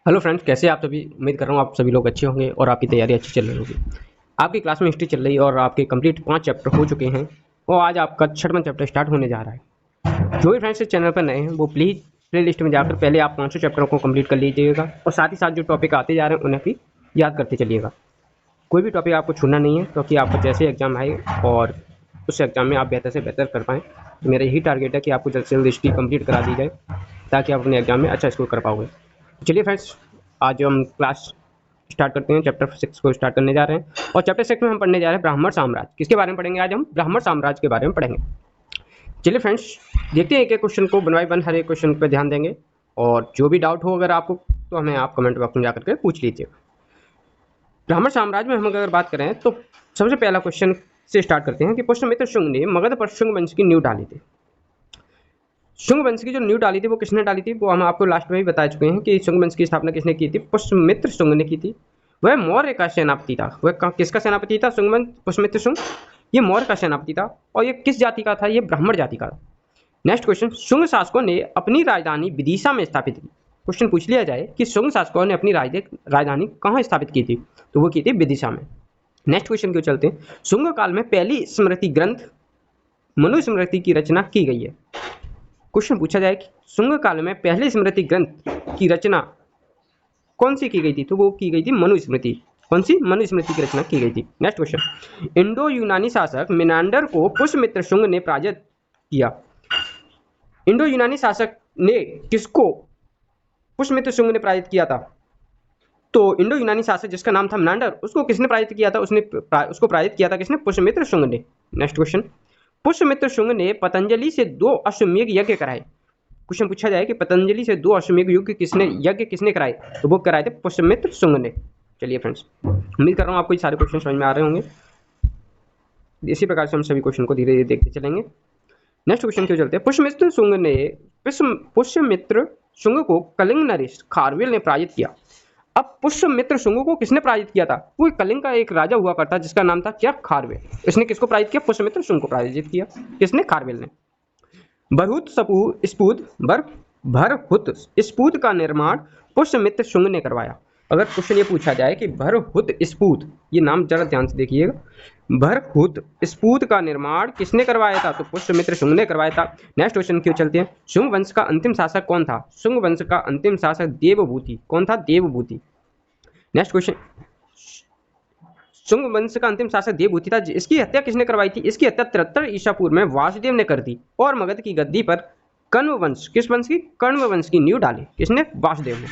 Hello friends, कैसे आप सभी। उम्मीद कर रहा हूँ आप सभी लोग अच्छे होंगे और आपकी तैयारी अच्छी चल रही होगी। आपकी क्लास में हिस्ट्री चल रही है और आपके कंप्लीट 5 चैप्टर हो चुके हैं और आज आपका 6वां चैप्टर स्टार्ट होने जा रहा है। जो भी फ्रेंड्स इस चैनल पर नए हैं वो प्लीज़ प्ले लिस्ट में जाकर पहले आप 5 चैप्टरों को कंप्लीट कर लीजिएगा और साथ ही साथ जो टॉपिक आते जा रहे हैं उन्हें भी याद करते चलिएगा। कोई भी टॉपिक आपको छूना नहीं है क्योंकि आपका जैसे एग्जाम आए और उस एग्जाम में आप बेहतर से बेहतर कर पाएँ। तो मेरा यही टारगेट है कि आपको जल्द से जल्द हिस्ट्री कंप्लीट करा दी जाए ताकि आप अपने एग्जाम में अच्छा स्कोर कर पाओगे। चलिए फ्रेंड्स, आज हम क्लास स्टार्ट करते हैं। चैप्टर 6 को स्टार्ट करने जा रहे हैं और चैप्टर 6 में हम पढ़ने जा रहे हैं ब्राह्मण साम्राज्य। किसके बारे में पढ़ेंगे? आज हम ब्राह्मण साम्राज्य के बारे में पढ़ेंगे। चलिए फ्रेंड्स, देखते हैं एक एक क्वेश्चन को, वन बाय वन हर एक क्वेश्चन पर ध्यान देंगे और जो भी डाउट हो अगर आपको तो हमें आप कमेंट बॉक्स में जाकर के पूछ लीजिएगा। ब्राह्मण साम्राज्य में हम अगर बात करें तो सबसे पहला क्वेश्चन से स्टार्ट करते हैं कि पुष्यमित्र शुंग ने मगध पर शुंग वंश की नींव डाली थी। शुंग वंश की जो नींव डाली थी वो किसने डाली थी? वो हम आपको लास्ट में भी बता चुके हैं कि शुंग वंश की स्थापना किसने की थी? पुष्यमित्र शुंग ने की थी। वह मौर्य का सेनापति था। वह किसका सेनापति था? शुंग वंश, पुष्यमित्र शुंग, ये मौर्य का सेनापति था और ये किस जाति का था? ये ब्राह्मण जाति का था। नेक्स्ट क्वेश्चन, शुंग शासकों ने अपनी राजधानी विदिशा में स्थापित की। क्वेश्चन पूछ लिया जाए कि शुंग शासकों ने अपनी राजधानी कहाँ स्थापित की थी, तो वो की थी विदिशा में। नेक्स्ट क्वेश्चन क्यों चलते हैं, शुंग काल में पहली स्मृति ग्रंथ मनुस्मृति की रचना की गई है। क्वेश्चन पूछा जाए कि शुंग काल में पहली स्मृति ग्रंथ की रचना कौन सी की गई थी, तो वो की गई थी मनुस्मृति। कौन सी? मनुस्मृति की रचना की गई थी। नेक्स्ट क्वेश्चन, इंडो यूनानी शासक मिनांडर को पुष्यमित्र शुंग ने पराजित किया। इंडो यूनानी शासक ने किसको पुष्यमित्र शुंग ने पराजित किया था? तो इंडो यूनानी शासक जिसका नाम था मिनांडर, उसको किसने पराजित किया था? उसको पराजित किया था किसने? पुष्यमित्र शुंग ने। नेक्स्ट क्वेश्चन, पुष्यमित्र शुंग ने पतंजलि से 2 अश्वमेध यज्ञ कराए। क्वेश्चन पूछा जाए कि पतंजलि से 2 अश्वमेध यज्ञ किसने कराए, तो वो कराए थे पुष्यमित्र शुंग ने। चलिए फ्रेंड्स, उम्मीद कर रहा हूँ आपको ये सारे क्वेश्चन समझ में आ रहे होंगे। इसी प्रकार से हम सभी क्वेश्चन को धीरे धीरे देखते चलेंगे। नेक्स्ट क्वेश्चन क्यों चलते हैं, पुष्यमित्र शुंग को कलिंग नरेश खारवेल ने पराजित किया। अब पुष्यमित्र शुंग को किसने पराजित किया था? वो कलिंग का एक राजा हुआ करता जिसका नाम था क्या? खारवेल। इसने किसको पराजित किया? पुष्यमित्र शुंग को पराजित किया। किसने? खारवेल ने। भरहुत स्फूत का निर्माण पुष्यमित्र शुंग ने करवाया। अगर क्वेश्चन ये पूछा जाए कि भरहुत स्फूत, ये नाम जरा ध्यान से देखिएगा, भरहुत स्फूत का निर्माण किसने करवाया था? तो पुष्यमित्र शुंग ने करवाया था। नेक्स्ट क्वेश्चन क्यों चलते हैं, शुंग वंश का अंतिम शासक कौन था? शुंग वंश का अंतिम शासक देवभूति। कौन था? देवभूति। नेक्स्ट क्वेश्चन, शुंग वंश का अंतिम शासक देवभूति था। इसकी हत्या किसने करवाई थी? इसकी हत्या 73 ईसा पूर्व में वासुदेव ने कर दी और मगध की गद्दी पर कण्व वंश, किस वंश की? कण्व वंश की नींव डाली। किसने? वासुदेव ने।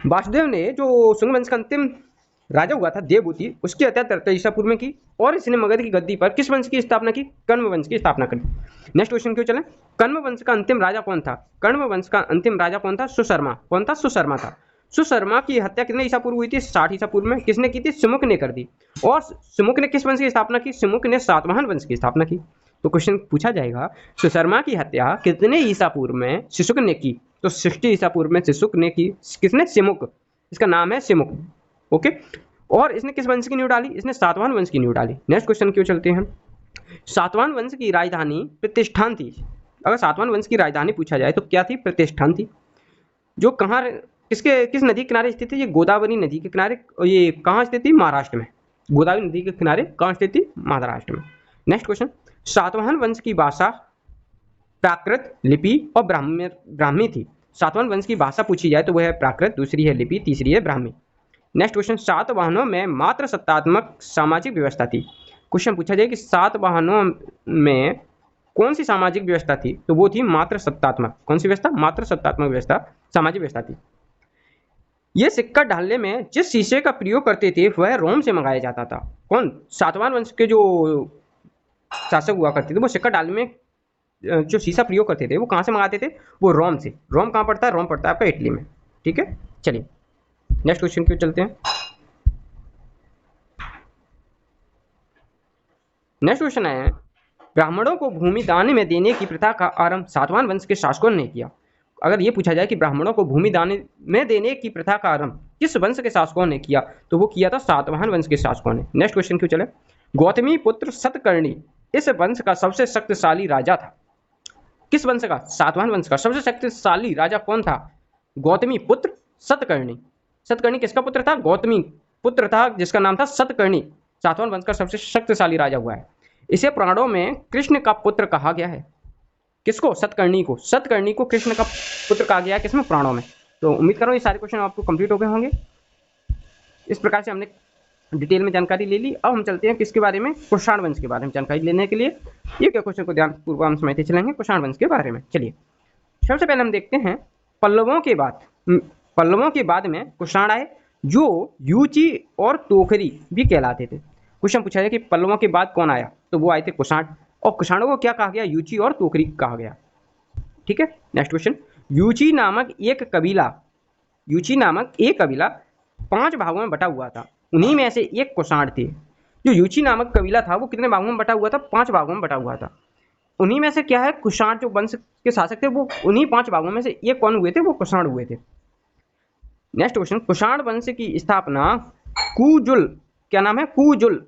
वासुदेव ने जो शुंग वंश का अंतिम राजा हुआ था देवभूति, उसकी हत्या 73 ईसा पूर्व में की और इसने मगध की गद्दी पर किस वंश की स्थापना की? कण्व वंश की स्थापना करी। नेक्स्ट क्वेश्चन क्यों चले, कण्व वंश का अंतिम राजा कौन था? कण्व वंश का अंतिम राजा कौन था? सुशर्मा। कौन था? सुशर्मा था। सुशर्मा की हत्या कितने ईसा पूर्व हुई थी? 60 ईसा पूर्व में। किसने की थी? सुमुख ने कर दी। और सुमुख ने किस वंश की स्थापना की? सुमुख ने सातवाहन वंश की स्थापना की। तो क्वेश्चन पूछा जाएगा, सुशर्मा की हत्या कितने ईसा पूर्व में सिसुक ने की? तो 60 ईसा पूर्व में सिसुक ने की। किसने? सिमुक। इसका नाम है सिमुक। ओके। और इसने किस वंश की नींव डाली? इसने सातवाहन वंश की नींव डाली। नेक्स्ट क्वेश्चन क्यों चलते हैं, सातवाहन वंश की राजधानी प्रतिष्ठान थी। अगर सातवाहन वंश की राजधानी पूछा जाए तो क्या थी? प्रतिष्ठान थी। जो कहाँ, किस नदी के किनारे स्थित है? ये गोदावरी नदी के किनारे। ये कहाँ स्थित थी? महाराष्ट्र में। गोदावरी नदी के किनारे कहाँ स्थित थी? महाराष्ट्र में। नेक्स्ट क्वेश्चन, सातवाहन वंश की भाषा प्राकृत, लिपि और ब्राह्मी थी। सातवाहन वंश की भाषा पूछी जाए तो वह है प्राकृत, दूसरी है लिपि, तीसरी है ब्राह्मी। नेक्स्ट क्वेश्चन, सातवाहनों में मात्र सत्तात्मक सामाजिक व्यवस्था थी। क्वेश्चन पूछा जाए कि सातवाहनों में कौन सी सामाजिक व्यवस्था थी, तो वो थी मात्र सत्तात्मक। कौन सी व्यवस्था? मात्र सत्तात्मक व्यवस्था, सामाजिक व्यवस्था थी। ये सिक्का ढालने में जिस शीशे का प्रयोग करते थे वह रोम से मंगाया जाता था। कौन? सातवाहन वंश के जो शासक हुआ करते थे वो सिक्का डालने में जो शीशा प्रयोग करते थे वो कहाँ से मंगाते थे? वो रोम से। रोम कहाँ पड़ता है? रोम पड़ता है आपका इटली में। ठीक है, चलिए नेक्स्ट क्वेश्चन क्यों चलते हैं। नेक्स्ट क्वेश्चन है, ब्राह्मणों को भूमि दान में देने की प्रथा का आरंभ सातवाहन वंश के शासकों ने किया। अगर ये पूछा जाए कि ब्राह्मणों को भूमि दान में देने की प्रथा का आरंभ किस वंश के शासकों ने किया, तो वो किया था सातवाहन वंश के शासकों ने। नेक्स्ट क्वेश्चन क्यों चले, गौतमी पुत्र सतकर्णी इस वंश का सबसे शक्तिशाली राजा था। किस वंश का? सातवाहन वंश का। सबसे शक्तिशाली राजा कौन था? गौतमी पुत्र सतकर्णी। सतकर्णी किसका पुत्र था? गौतमी पुत्र था, जिसका नाम था सतकर्णी। सातवाहन वंश का सबसे शक्तिशाली राजा हुआ है। इसे पुराणों में कृष्ण का पुत्र कहा गया है। किसको? सतकर्णी को। सतकर्णी को कृष्ण का पुत्र कहा गया है किसमें? पुराणों में। तो उम्मीद करो ये सारे क्वेश्चन आपको कंप्लीट हो गए होंगे। इस प्रकार से हमने डिटेल में जानकारी ले ली। अब हम चलते हैं किसके बारे में? कुषाण वंश के बारे में जानकारी लेने के लिए ये क्या क्वेश्चन को ध्यान पूर्वक हम समझते चलेंगे कुषाण वंश के बारे में। चलिए सबसे पहले हम देखते हैं पल्लवों के बाद में कुषाण आए, जो यूची और तोखरी भी कहलाते थे। क्वेश्चन पूछा जाए कि पल्लवों के बाद कौन आया, तो वो आए थे कुषाण। और कुषाणों को क्या कहा गया? यूची और तोखरी कहा गया। ठीक है, नेक्स्ट क्वेश्चन। यूची नामक एक कबीला 5 भागों में बटा हुआ था। उन्हीं में से एक कुषाण थे। जो यूची नामक कबीला था वो कितने भागों में बटा हुआ था? 5 भागों में बटा हुआ था। उन्हीं में से क्या है? कुषाण जो वंश के शासक थे वो उन्हीं 5 भागों में से एक कौन हुए थे? वो कुषाण हुए थे। Next question. कुषाण वंश की स्थापना कुजुल, क्या नाम है? कुजुल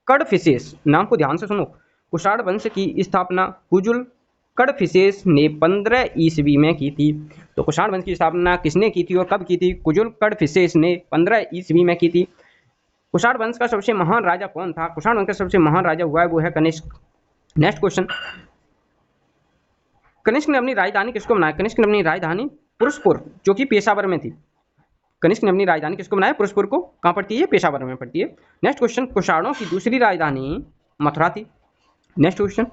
कड़फिसेस, नाम को ध्यान से सुनो। कुषाण वंश की स्थापना कुजुल कड़फिसेस ने 15 ईस्वी में की थी। तो कुषाण वंश की स्थापना किसने की थी और कब की थी? कुजुल कड़फिसेस ने 15 ईस्वी में की थी। कुषाण वंश का सबसे महान राजा कौन था? कुषाण वंश का सबसे महान राजा हुआ है वो है कनिष्क। Next question. कनिष्क ने अपनी राजधानी किसको बनाया? कनिष्क ने अपनी राजधानी पुरुषपुर, जो कि पेशावर में थी। कनिष्क ने अपनी राजधानी किसको बनाया? पुरुषपुर को। कहाँ पड़ती है? पेशावर में पड़ती है। Next question. कुषाणों की दूसरी राजधानी मथुरा थी। Next question.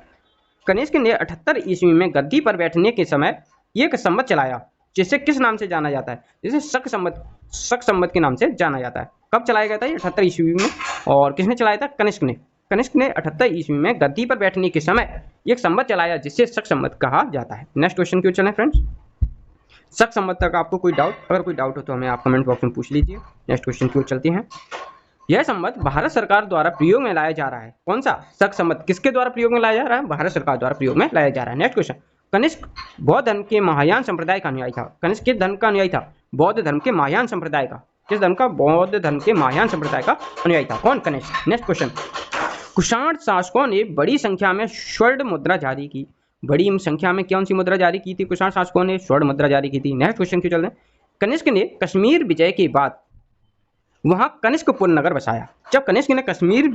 कनिष्क ने 78 ईस्वी में गद्दी पर बैठने के समय एक संवत चलाया, जिसे किस नाम से जाना जाता है? जिसे शक संवत के नाम से जाना जाता है। कब चलाया गया था? 78 ईस्वी में। और किसने चलाया था? कनिष्क ने। कनिष्क ने 78 ईस्वी में गद्दी पर बैठने के समय एक संवत चलाया, जिसे शक संवत कहा जाता है। नेक्स्ट क्वेश्चन क्यों चले फ्रेंड्स? शक संवत तक आपको कोई डाउट, अगर कोई डाउट हो तो हमें आप कमेंट बॉक्स में पूछ लीजिए। नेक्स्ट क्वेश्चन क्यों चलते हैं। यह संवत भारत सरकार द्वारा प्रयोग में लाया जा रहा है। कौन सा? शक संवत किसके द्वारा प्रयोग में लाया जा रहा है? भारत सरकार द्वारा प्रयोग में लाया जा रहा है। Next question. कनिष्क बौद्ध धर्म के महायान संप्रदाय का अनुयायी था। कनिष्क किस धर्म का अनुयायी था? बौद्ध धर्म के महायान संप्रदाय का। किस धर्म का? बौद्ध धर्म के महायान संप्रदाय का अनुयायी था। कौन? कनिष्क। Next question. कुषाण शासकों ने बड़ी संख्या में स्वर्ण मुद्रा जारी की। बड़ी संख्या में कौन सी मुद्रा जारी की थी? कुषाण शासकों ने स्वर्ण मुद्रा जारी की थी। नेक्स्ट क्वेश्चन क्यों चल रहे हैं। कनिष्क ने कश्मीर विजय के बाद वहां कनिष्कपुर नगर बसाया। जब कनिष्क ने कश्मीर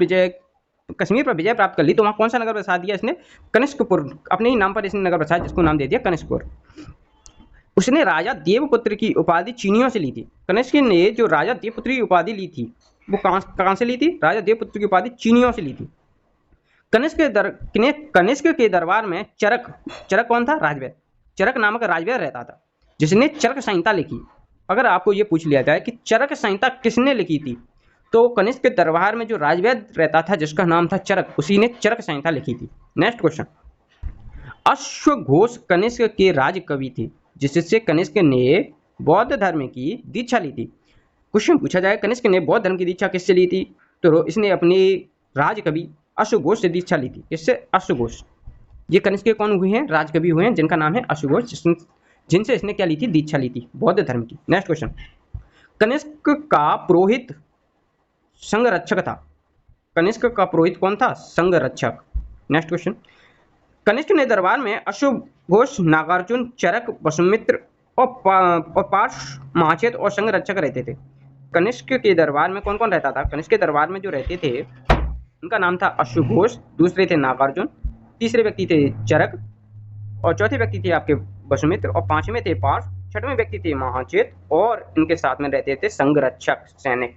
पर विजय प्राप्त कर ली तो वहां कौन सा नगर बसा दिया इसने? कनिष्कपुर। अपने ही नाम पर इसने नगर बसाया, जिसको नाम दे दिया कनिष्कपुर। उसने राजा देवपुत्र की उपाधि चीनियों से ली थी। कनिष्क ने जो राजा देवपुत्र की उपाधि ली थी वो कहां से ली थी? राजा देवपुत्र की उपाधि चीनियों से ली थी। कनिष्क के दरबार में चरक कौन था? राजवैद्य। चरक नामक राजवैद्य रहता था, जिसने चरक संहिता लिखी। अगर आपको ये पूछ लिया जाए कि चरक संहिता किसने लिखी थी, तो कनिष्क के दरबार में जो राजवैद्य रहता था जिसका नाम था चरक, उसी ने चरक संहिता लिखी थी। Next question. अश्वघोष कनिष्क के राज कवि थे, जिससे कनिष्क ने बौद्ध धर्म की दीक्षा ली थी। क्वेश्चन पूछा जाए कनिष्क ने बौद्ध धर्म की दीक्षा किससे ली थी, तो इसने अपने राजकवि अश्वघोष से दीक्षा ली थी। इससे अश्वघोष, ये कनिष्क के कौन हुए हैं? राजकवि हुए हैं, जिनका नाम है अश्वघोष, जिनसे इसने क्या ली थी? दीक्षा ली थी बौद्ध धर्म की। Next question. कनिष्क का पुरोहित संघरक्षक था। कनिष्क का पुरोहित कौन था? संघरक्षक। Next question. कनिष्क ने दरबार में अश्वघोष, नागार्जुन, चरक, वसुमित्र और पार्श, महाचेत और संघरक्षक रहते थे। कनिष्क के दरबार में कौन कौन रहता था? कनिष्क के दरबार में जो रहते थे उनका नाम था अश्वघोष, दूसरे थे नागार्जुन, तीसरे व्यक्ति थे चरक, और चौथे व्यक्ति थे आपके वसुमित्र, और पांचवें थे पार्श, छठवें व्यक्ति थे महाचेत, और इनके साथ में रहते थे संघरक्षक सैनिक।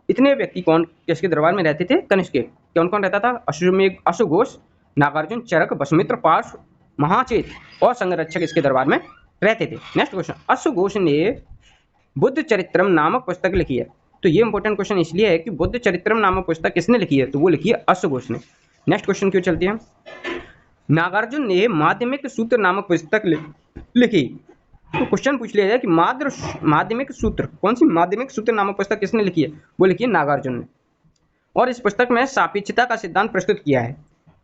इतने व्यक्ति कौन किसके दरबार में रहते थे? कनिष्क के। कौन कौन रहता था? अश्वघोष, नागार्जुन, चरक, वसुमित्र, पार्श, महाचेत और संघरक्षक इसके दरबार में रहते थे। Next question. अश्वघोष ने बुद्ध चरित्रम नामक पुस्तक लिखी है। तो ये इंपॉर्टेंट क्वेश्चन इसलिए है कि बुद्ध चरित्रम नामक पुस्तक किसने लिखी है? तो वो लिखी है अश्वघोष ने। नेक्स्ट क्वेश्चन क्यों चलते हैं। नागार्जुन ने माध्यमिक सूत्र नामक पुस्तक लिखी। तो क्वेश्चन पूछ लिया जाए कि माध्यमिक सूत्र, कौन सी माध्यमिक सूत्र नामक पुस्तक किसने लिखी है? वो लिखी है नागार्जुन ने। और इस पुस्तक में सापेक्षता का सिद्धांत प्रस्तुत किया है।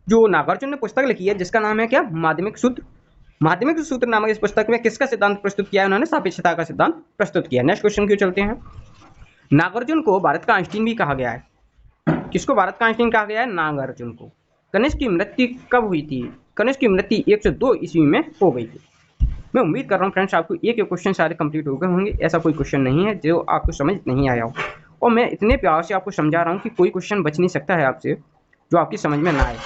जो नागार्जुन ने पुस्तक लिखी है जिसका नाम है क्या? माध्यमिक सूत्र। माध्यमिक सूत्र नामक इस पुस्तक में किसका सिद्धांत प्रस्तुत किया है? उन्होंने सापेक्षता का सिद्धांत प्रस्तुत किया। नेक्स्ट क्वेश्चन क्यों चलते हैं। नागार्जुन को भारत का आइंस्टीन भी कहा गया है। किसको भारत का आइंस्टीन कहा गया है? नागार्जुन को। कनिष्क की मृत्यु कब हुई थी? कनिष्क की मृत्यु 102 ईस्वी में हो गई थी। मैं उम्मीद कर रहा हूँ फ्रेंड्स आपको एक एक क्वेश्चन सारे कंप्लीट हो गए होंगे। ऐसा कोई क्वेश्चन नहीं है जो आपको समझ नहीं आया हो, और मैं इतने प्यार से आपको समझा रहा हूँ कि कोई क्वेश्चन बच नहीं सकता है आपसे जो आपकी समझ में ना आए।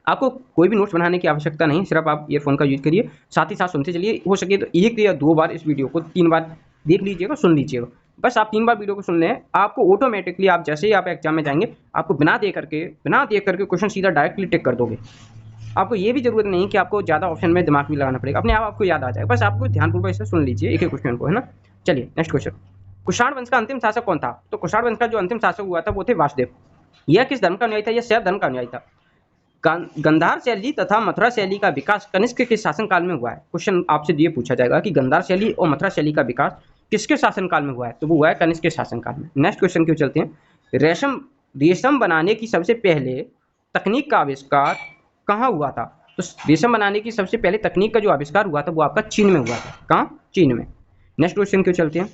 आपको कोई भी नोट्स बनाने की आवश्यकता नहीं, सिर्फ आप ईयरफोन का यूज करिए, साथ ही साथ सुनते चलिए। हो सके तो 1 या 2 बार इस वीडियो को 3 बार देख लीजिएगा, सुन लीजिएगा। बस आप 3 बार वीडियो को सुन लें, आपको ऑटोमेटिकली आप जैसे ही आप एग्जाम में जाएंगे, आपको बिना देख करके क्वेश्चन सीधा डायरेक्टली टिक कर दोगे। आपको ये भी जरूरत नहीं कि आपको ज़्यादा ऑप्शन में दिमाग भी लगाना पड़ेगा, अपने आप आपको याद आ जाएगा। बस आपको ध्यानपूर्वक इसे सुन लीजिए एक एक क्वेश्चन को, है ना। चलिए नेक्स्ट क्वेश्चन। कुषाण वंश का अंतिम शासक कौन था? तो कुषाण वंश का जो अंतिम शासक हुआ था वो थे वासुदेव। यह किस धर्म का अनुयायी था? यह शैव धर्म का अनुयायी था। गंधार शैली तथा मथुरा शैली का विकास कनिष्क के शासनकाल में हुआ है। क्वेश्चन आपसे ये पूछा जाएगा कि गंधार शैली और मथुरा शैली का विकास किसके शासनकाल में हुआ है? तो वो हुआ है कनिष्क के शासनकाल में। नेक्स्ट क्वेश्चन क्यों चलते हैं। रेशम बनाने की सबसे पहले तकनीक का आविष्कार कहाँ हुआ था? तो रेशम बनाने की सबसे पहले तकनीक का जो आविष्कार हुआ था वो आपका चीन में हुआ था। कहाँ? चीन में। नेक्स्ट क्वेश्चन क्यों चलते हैं।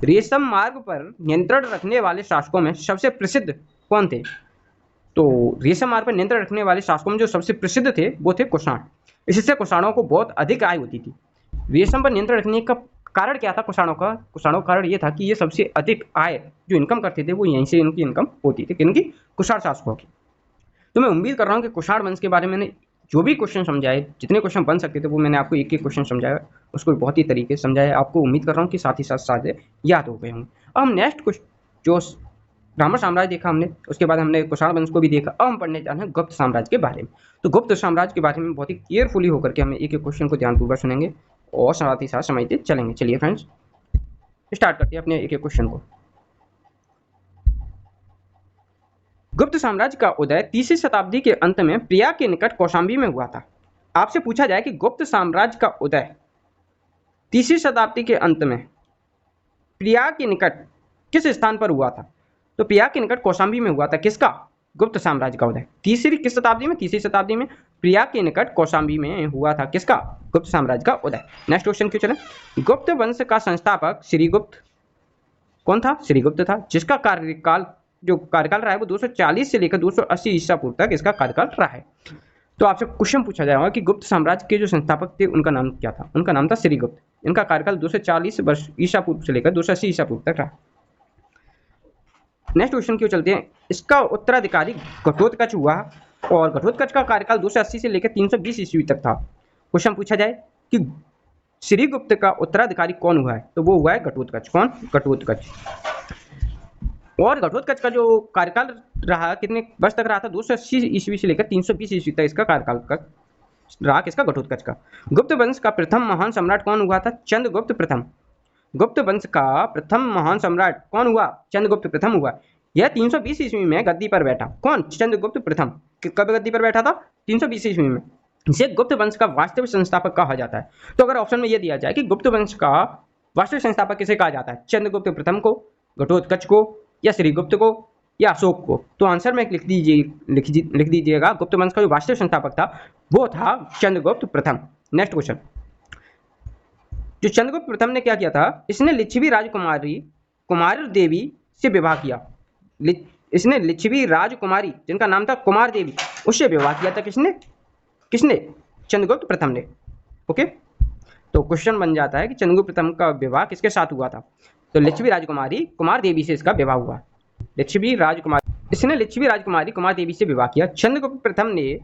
रेशम मार्ग पर नियंत्रण रखने वाले शासकों में सबसे प्रसिद्ध कौन थे? तो रेशम मार्ग पर नियंत्रण रखने वाले शासकों में जो सबसे प्रसिद्ध थे वो थे कुषाण। इससे कुषाणों को बहुत अधिक आय होती थी। रेशम पर नियंत्रण रखने का कारण क्या था कुषाणों का? कुषाणों का कारण ये था कि ये सबसे अधिक आय जो इनकम करते थे वो यहीं से इनकी इनकम होती थी, किनकी? कुषाण शासकों की। तो मैं उम्मीद कर रहा हूँ कि कुषाण वंश के बारे में मैंने जो भी क्वेश्चन समझाए, जितने क्वेश्चन बन सकते थे वो मैंने आपको एक एक क्वेश्चन समझाया, उसको बहुत ही तरीके से समझाया। आपको उम्मीद कर रहा हूँ कि साथ ही साथ सारे याद हो गए होंगे। अब हम नेक्स्ट कुछ जो ब्राह्मण साम्राज्य देखा हमने, उसके बाद हमने कुषाण वंश को भी देखा। अब हम पढ़ने जा रहे हैं गुप्त साम्राज्य के बारे में। तो गुप्त साम्राज्य के बारे में बहुत ही केयरफुली होकर के हमें एक एक क्वेश्चन को ध्यानपूर्वक सुनेंगे और साथ ही साथ समझते चलेंगे। चलिए फ्रेंड्स स्टार्ट करते हैं अपने एक एक क्वेश्चन को। गुप्त साम्राज्य का उदय 3वीं शताब्दी के अंत में प्रयाग के निकट कौशाम्बी में हुआ था। आपसे पूछा जाए कि गुप्त साम्राज्य का उदय 3वीं शताब्दी के अंत में प्रयाग के निकट किस स्थान पर हुआ था? तो प्रयाग के निकट कौशाम्बी में हुआ था। किसका? गुप्त साम्राज्य का उदय किस शताब्दी में? 3वीं शताब्दी में प्रयाग के निकट कौशाम्बी में हुआ था। किसका? गुप्त साम्राज्य का उदय। नेक्स्ट क्वेश्चन क्यों चले। गुप्त वंश का संस्थापक श्रीगुप्त कौन था? श्रीगुप्त था, जिसका कार्यकाल रहा है वो 240 से लेकर 280 ईसा पूर्व तक इसका कार्यकाल रहा है। तो आपसे क्वेश्चन पूछा जाएगा कि गुप्त साम्राज्य के जो संस्थापक थे उनका नाम क्या था? उनका नाम था श्रीगुप्त। इनका कार्यकाल 240 वर्ष ईसा पूर्व से लेकर 280 ईसा पूर्व तक रहा। नेक्स्ट क्वेश्चन क्यों चलते हैं। इसका उत्तराधिकारी घटोत्कच हुआ और घटोत्कच का कार्यकाल 280 से लेकर 320 ईस्वी तक था। क्वेश्चन पूछा जाए कि श्रीगुप्त का उत्तराधिकारी कौन हुआ है? तो वो हुआ है घटोत्कच। कौन? घटोत्कच। और घटोत्कच का जो कार्यकाल रहा कितने वर्ष तक रहा था? 280 ईस्वी से लेकर 320 ईस्वी तक इसका कार्यकाल रहा। किसका? घटोत्कच का। गुप्त वंश का प्रथम महान सम्राट कौन हुआ था? चंद्रगुप्त प्रथम। गुप्त वंश का प्रथम महान सम्राट कौन हुआ? चंद्रगुप्त प्रथम हुआ। यह 320 ईस्वी में गद्दी पर बैठा। कौन? चंद्रगुप्त प्रथम। कब गद्दी पर बैठा था? 320 ईस्वी में। इसे गुप्त वंश का वास्तविक संस्थापक कहा जाता है। तो अगर ऑप्शन में यह दिया जाए कि गुप्त वंश का वास्तविक संस्थापक किसे कहा जाता है? चंद्रगुप्त प्रथम को, घटोत्कच को, या श्रीगुप्त को, या अशोक को? तो आंसर में लिख दीजिएगा गुप्त वंश का जो वास्तविक संस्थापक था वो था चंद्रगुप्त प्रथम। Next question. जो चंद्रगुप्त प्रथम ने क्या किया था? इसने लिच्छवी राजकुमारी कुमार देवी से विवाह किया। इसने लिच्छवी राजकुमारी जिनका नाम था कुमार देवी उससे विवाह किया था। किसने? चंद्रगुप्त प्रथम ने। ओके, तो क्वेश्चन बन जाता है कि चंद्रगुप्त प्रथम का विवाह किसके साथ हुआ था? तो लिच्छवी राजकुमारी कुमार देवी से इसका विवाह हुआ। इसने लिच्छवी राजकुमारी कुमार देवी से विवाह किया। चंद्रगुप्त प्रथम ने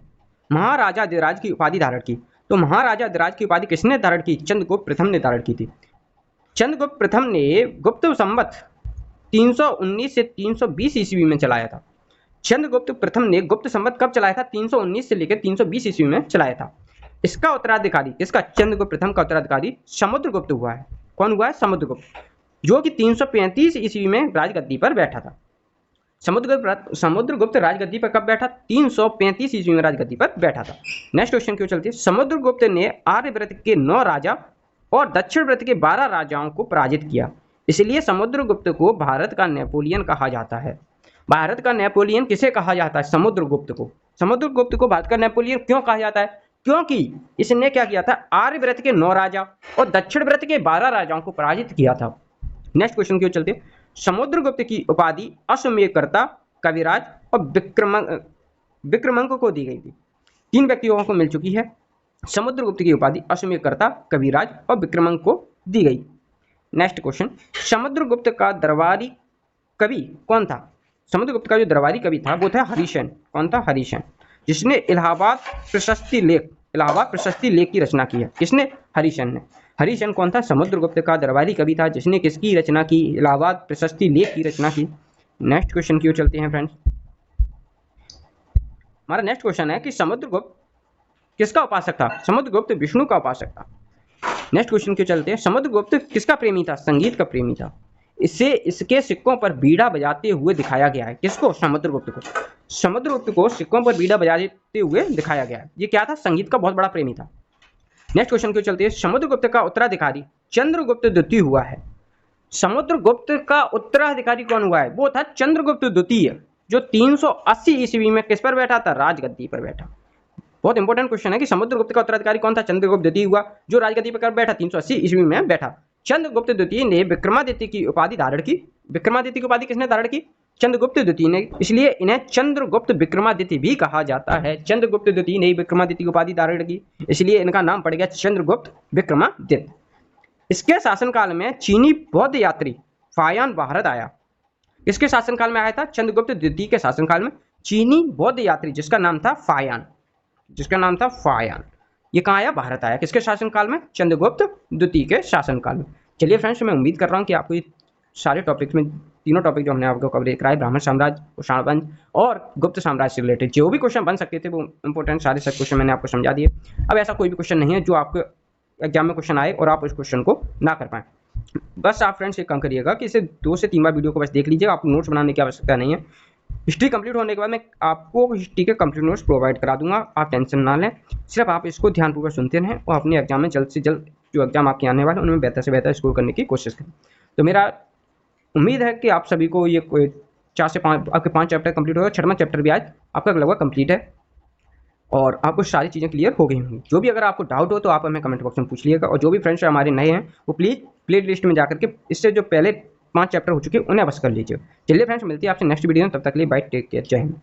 महाराजा अधिराज की उपाधि धारण की। तो महाराजा अधिराज की उपाधि किसने धारण की? चंद्रगुप्त प्रथम ने धारण की थी। चंद्रगुप्त प्रथम ने गुप्त संवत 319 से 320 ईस्वी में चलाया था। चंद्रगुप्त प्रथम ने गुप्त संवत कब चलाया था? 319 से लेकर 320 ईस्वी में चलाया था। इसका उत्तराधिकारी किसका? चंद्रगुप्त प्रथम का उत्तराधिकारी समुद्रगुप्त हुआ है। कौन हुआ है? समुद्रगुप्त, जो कि 335 ईस्वी में राजगद्दी पर बैठा था। समुद्रगुप्त राजगद्दी पर कब बैठा? 335 ईस्वी में राजगद्दी पर बैठा था। नेक्स्ट क्वेश्चन क्यों चलती है। समुद्रगुप्त ने आर्यव्रत के 9 राजा और दक्षिण व्रत के 12 राजाओं को पराजित किया। इसलिए समुद्रगुप्त को भारत का नेपोलियन कहा जाता है। भारत का नेपोलियन किसे कहा जाता है? समुद्रगुप्त को। समुद्रगुप्त को भारत का नेपोलियन क्यों कहा जाता है? क्योंकि इसने क्या किया था? आर्यव्रत के 9 राजा और दक्षिण व्रत के 12 राजाओं को पराजित किया था। नेक्स्ट क्वेश्चन क्यों चलते। समुद्रगुप्त की उपाधि अश्वमेधकर्ता, कविराज और विक्रमांक को दी गई थी। 3 व्यक्तियों को मिल चुकी है। समुद्रगुप्त की उपाधि अश्वमेधकर्ता, कविराज और विक्रमांक को दी गई। नेक्स्ट क्वेश्चन, समुद्रगुप्त का दरबारी कवि कौन था? समुद्रगुप्त का जो दरबारी कवि था वो था हरिशन। कौन था? हरिशन, जिसने इलाहाबाद प्रशस्ति लेख की रचना की है। किसने? हरिशन ने। हरिशन कौन था? समुद्रगुप्त का दरबारी कवि था जिसने किसकी रचना की? इलाहाबाद प्रशस्ति लेख की रचना की। नेक्स्ट क्वेश्चन की ओर चलते हैं फ्रेंड्स। हमारा नेक्स्ट क्वेश्चन है कि समुद्रगुप्त किसका उपासक था? समुद्रगुप्त विष्णु का उपासक था। नेक्स्ट क्वेश्चन की ओर चलते हैं। समुद्रगुप्त किसका प्रेमी था? संगीत का प्रेमी था। इसके सिक्कों पर बीड़ा बजाते हुए दिखाया गया है। किसको? समुद्रगुप्त को। समुद्रगुप्त को सिक्कों पर बीड़ा बजाते हुए दिखाया गया है। ये क्या था? संगीत का बहुत बड़ा प्रेमी था। नेक्स्ट क्वेश्चन की ओर चलते हैं। समुद्रगुप्त का उत्तराधिकारी चंद्रगुप्त द्वितीय हुआ है। समुद्रगुप्त का उत्तराधिकारी कौन हुआ है? वो था चंद्रगुप्त द्वितीय, जो 380 ईस्वी में किस पर बैठा था? राजगद्दी पर बैठा। बहुत इंपॉर्टेंट क्वेश्चन है कि समुद्रगुप्त का उत्तराधिकारी कौन था? चंद्रगुप्त द्वितीय हुआ, जो राजगद्दी पर बैठा 380 ईस्वी में बैठा। चंद्रगुप्त द्वितीय ने विक्रमादित्य की उपाधि धारण की। विक्रमादित्य की उपाधि किसने धारण की? चंद्रगुप्त द्वितीय ने, इसलिए इन्हें चंद्रगुप्त विक्रमादित्य भी कहा जाता है। चंद्रगुप्त द्वितीय ने विक्रमादित्य की उपाधि धारण की, इसलिए इनका नाम पड़ गया चंद्रगुप्त विक्रमादित्य। इसके शासनकाल में चीनी बौद्ध यात्री फायान भारत आया। इसके शासनकाल में आया था? चंद्रगुप्त द्वितीय के शासनकाल में चीनी बौद्ध यात्री जिसका नाम था फायान, ये कहाँ आया? भारत आया। किसके शासनकाल में? चंद्रगुप्त द्वितीय के शासनकाल में। चलिए फ्रेंड्स, मैं उम्मीद कर रहा हूँ कि आपको ये सारे टॉपिक्स में, तीनों टॉपिक जो हमने आपको कवर कराए, ब्राह्मण साम्राज्य, कुषाण वंश और गुप्त साम्राज्य से रिलेटेड जो भी क्वेश्चन बन सकते थे वो इंपॉर्टेंट सारे सब क्वेश्चन मैंने आपको समझा दिए। अब ऐसा कोई भी क्वेश्चन नहीं है जो आपको एग्जाम में क्वेश्चन आए और आप उस क्वेश्चन को ना कर पाएँ। बस आप फ्रेंड्स एक काम करिएगा कि इसे 2 से 3 बार वीडियो को बस देख लीजिएगा। आपको नोट्स बनाने की आवश्यकता नहीं है। हिस्ट्री कंप्लीट होने के बाद मैं आपको हिस्ट्री के कंप्लीट नोट्स प्रोवाइड करा दूंगा, आप टेंशन ना लें। सिर्फ आप इसको ध्यानपूर्वक सुनते रहें और अपने एग्जाम में जल्द से जल्द जो एग्जाम आपके आने वाले हैं उनमें बेहतर से बेहतर स्कोर करने की कोशिश करें। तो मेरा उम्मीद है कि आप सभी को ये 4 से 5 आपके 5 चैप्टर कंप्लीट होगा। 6वां चैप्टर भी आज आपका लगभग कंप्लीट है और आपको सारी चीज़ें क्लियर हो गई होंगी। जो भी अगर आपको डाउट हो तो आप हमें कमेंट बॉक्स में पूछ लिएगा, और जो भी फ्रेंड्स हमारे नए हैं वो प्लीज़ प्ले लिस्ट में जाकर के इससे जो पहले 5 चैप्टर हो चुके हैं उन्हें बस कर लीजिए। चलिए फ्रेंड्स, मिलती है आपसे नेक्स्ट वीडियो में, तब तक के लिए बाय, टेक केयर, जय हिंद।